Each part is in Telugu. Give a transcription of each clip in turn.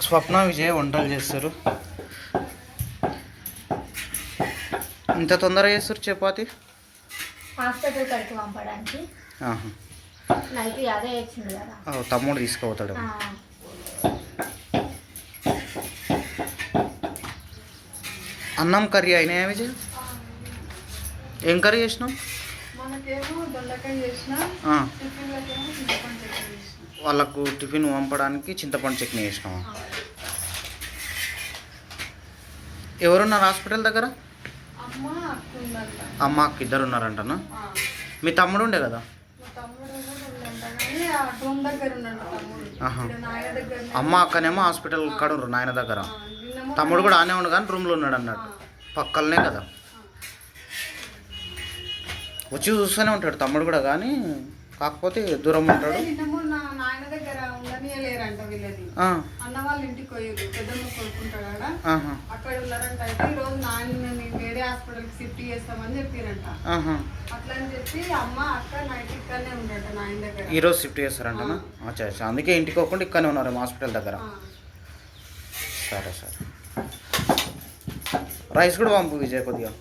స్వప్న విజయ్ వంటలు చేస్తారు. ఇంత తొందరగా చేస్తారు చపాతి? హాస్పిటల్ కడుపు పంపడానికి. నైట్ అదే వచ్చింది కదా. తమ్ముడు తీసుకుపోతాడు. అన్నం కర్రీ అయినాయా విజయ్? ఏం కర్రీ చేసినావు? వాళ్ళకు టిఫిన్ పంపడానికి చింతపండు చట్నీ చేసినావా? ఎవరున్నారు హాస్పిటల్ దగ్గర? అమ్మ అక్క ఇద్దరు ఉన్నారంటనా? మీ తమ్ముడు ఉండే కదా? అమ్మ అక్కనేమో హాస్పిటల్ కాడ ఉన్నారు నాయన దగ్గర. తమ్ముడు కూడా ఆనే ఉండు కానీ రూమ్లో ఉన్నాడు అన్నట్టు. పక్కలనే కదా, వచ్చి చూస్తూనే ఉంటాడు తమ్ముడు కూడా, కానీ కాకపోతే దూరం ఉంటాడు. అన్న వాళ్ళ ఇంటికి పోయారు, పెద్దమ్మ కొడుకుంటాడు అక్కడ ఉన్నారంట. అయితే ఈ రోజు నాన్న వేరే హాస్పిటల్కి షిఫ్ట్ చేస్తామని చెప్పారంట. అట్లా అని చెప్పి అమ్మ అక్క నైట్ ఇక్కడనే ఉండట నాయన దగ్గర. ఈ రోజు షిఫ్ట్ చేస్తారంటనా? అచ్చా, అందుకే ఇంటికి పోకుండా ఇక్కడనే ఉన్నారు హాస్పిటల్ దగ్గర. సరే సరే, రైస్ కూడా పంపు విజయ్, కొద్దిగా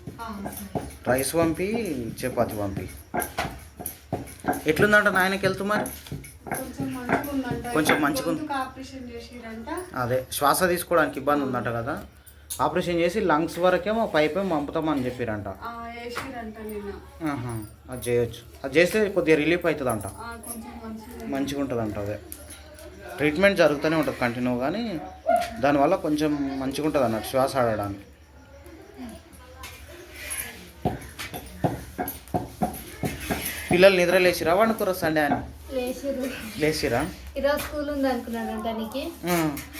రైస్ పంపి చపాతి పంపి. ఎట్లుందంట నాయనకి వెళ్తూ మరి? కొంచెం మంచిగా ఉంది. అదే శ్వాస తీసుకోవడానికి ఇబ్బంది ఉందంట కదా, ఆపరేషన్ చేసి లంగ్స్ వరకేమో పైప్ పంపుతామని చెప్పారంట. అది చేయొచ్చు, అది చేస్తే కొద్దిగా రిలీఫ్ అవుతుంది అంట, మంచిగా ఉంటుంది అంట. అదే ట్రీట్మెంట్ జరుగుతూనే ఉంటుంది కంటిన్యూ, కానీ దానివల్ల కొంచెం మంచిగా ఉంటుంది అన్నట్టు శ్వాస ఆడడానికి. పిల్లలు నిద్ర లేచిరా వండుకోరా సండే అని? లేచిరా? ఈరోజు స్కూల్ ఉంది అనుకున్నాడంట నీకు.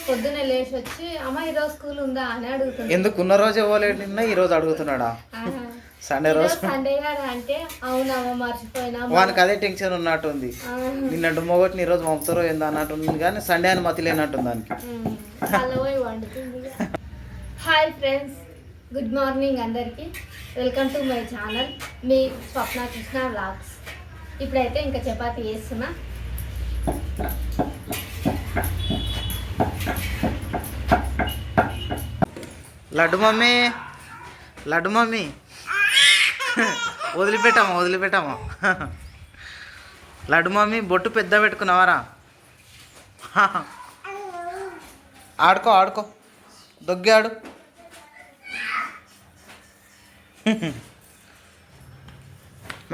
పొద్దున్నే లేచి వచ్చి అమ్మ ఈరోజు స్కూల్ ఉందా అని అడుగుతున్నాడు. ఎందుకు ఉన్న రోజు ఇవ్వలేదు నిన్న, ఈ రోజు అడుగుతున్నాడా? సండే రోజు సండే కదా అంటే అవునమ్మా మర్చిపోయినా. వానికి అదే టెన్షన్ ఉన్నట్టుంది. నిన్నట్టు మొగటిని ఈరోజు పంపుతారో ఏందో అన్నట్టుంది, కానీ సండే అని మతి లేనట్టుంది దానికి. పోయి వండుతుంది. హాయ్ ఫ్రెండ్స్, గుడ్ మార్నింగ్ అందరికీ. వెల్కమ్ టు మై ఛానల్, మీ స్వప్న కృష్ణ వ్లాగ్స్. ఇప్పుడైతే ఇంకా చపాతీ చేస్తున్నా. లడ్డు మమ్మీ, లడ్డు మమ్మీ, వదిలిపెట్టామా. లడ్డు మమ్మీ బొట్టు పెద్ద పెట్టుకున్నావారా? ఆడుకో దొగ్గి ఆడు.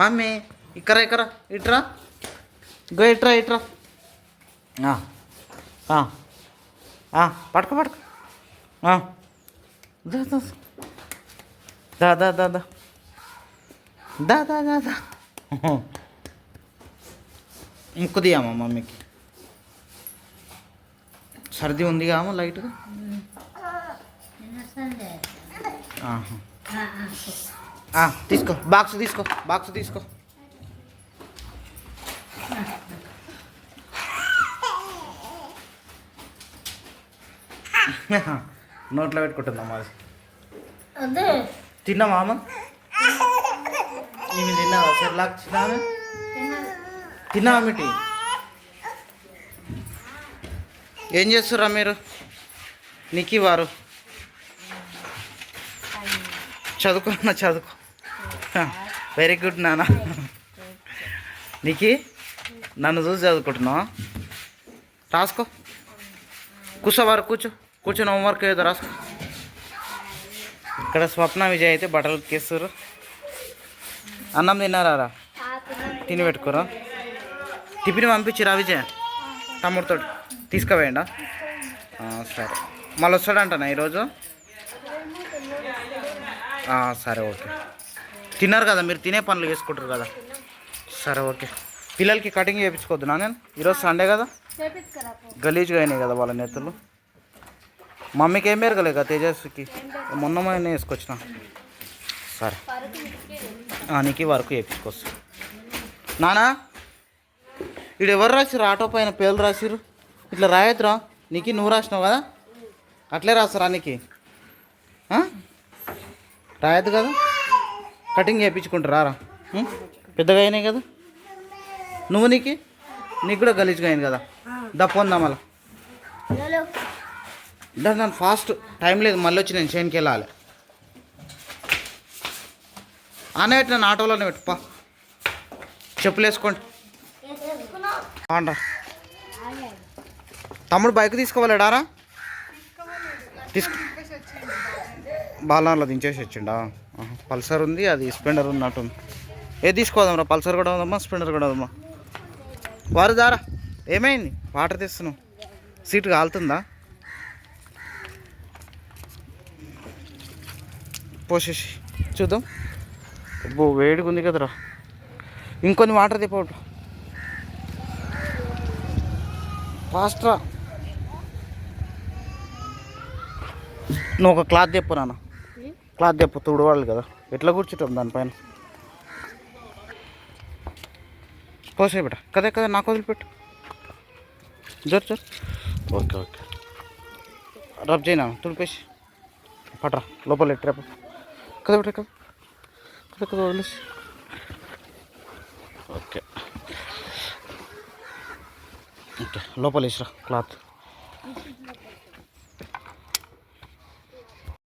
మమ్మీ ఇక్కడ ఇట్రా, గో ఇట్రా. పడుకో దా ముక్కు దియామా మమ్మీకి. సర్ది ఉంది కామా లైట్గా. తీసుకో బాక్స్ తీసుకో. నోట్లో పెట్టుకుంటుందా మాది? తిన్నామా అమ్మ? ఇవి తిన్నావా? సెర్లాక్ తిన్నావా మిటి? ఏం చేస్తుర్రా మీరు? నీకు వారు చదువుకో. వెరీ గుడ్ నాన్న. నీకు నన్ను చూసి చదువుకుంటున్నావా? రాసుకో, కూర్చోవారు, కూర్చొని హోంవర్క్ ఏదో రాసుకో. ఇక్కడ స్వప్న విజయ్ అయితే బట్టలు ఉతికేస్తారు. అన్నం తిన్నారా? తిని పెట్టుకోరా. టిఫిన్ పంపించిరా విజయ్ తమ్ముడితో తీసుకుపోయిండా? సరే, మళ్ళీ వస్తాడంటనా ఈరోజు? సరే ఓకే. తిన్నారు కదా మీరు, తినే పనులు చేసుకుంటారు కదా. సరే ఓకే. పిల్లలకి కటింగ్ చేయించుకోవద్దునా నేను? ఈరోజు సండే కదా, గలీజ్గా అయినాయి కదా వాళ్ళ నెత్తులు. మమ్మీకి ఏం పెరగలేదు కదా తేజస్వికి, మొన్న వేసుకొచ్చిన. సరే నీకు వరకు చేయించుకోవచ్చు. నానా ఇడు ఎవరు రాసిరు? ఆటో పైన పేర్లు రాసిరు. ఇట్లా రాయొద్దురా. నీకు నువ్వు రాసినావు కదా, అట్లే రాస్తారా? నీకు రాయద్దు కదా. కటింగ్ చేయించుకుంటారా? పెద్దగా అయినాయి కదా. నువ్వు నీకు కూడా గలీజ్గా అయింది కదా. దప్ప ఉందా మళ్ళా? దాని ఫాస్ట్ టైం లేదు, మళ్ళీ వచ్చి నేను చేనుకి వెళ్ళాలి. ఆనే పెట్టి నన్ను ఆటోలోనే పెట్టుపా, చెప్పులు వేసుకోండి. అవునరా తమ్ముడు బైక్ తీసుకోవాలేడారా? తీసుకు బాలనార్లో దించేసి వచ్చిండా? పల్సర్ ఉంది, అది స్ప్లెండర్ ఉన్నట్టు. ఏది తీసుకోదాంరా? పల్సర్ కూడా ఉందమ్మా, స్ప్లెండర్ కూడా ఉందమ్మా. వారు దారా ఏమైంది? వాటర్ తెస్తున్నావు, సీట్ కాలుతుందా? పోసేసి చూద్దాం. అబ్బో వేడిగా ఉంది కదరా, ఇంకొన్ని వాటర్ తిప్పవట. ఫాస్ట్రా, నువ్వు ఒక క్లాత్ తెప్పు నాన్న, క్లాత్ తెప్పు, తుడవాలి కదా. ఎట్లా కూర్చుంటాం దానిపైన? పోసే బిడ్డ, కదే కదా నాకు వదిలిపెట్టు. జోర్ జోర్. ఓకే ఓకే, రబ్ చేయనా, తుడిపేసి పట్రా లోపల ఎట్టి రేపు కదా బిడ్డ, కదా కదా కదా వదిలేసి. ఓకే ఓకే, లోపల వేసిరా క్లాత్.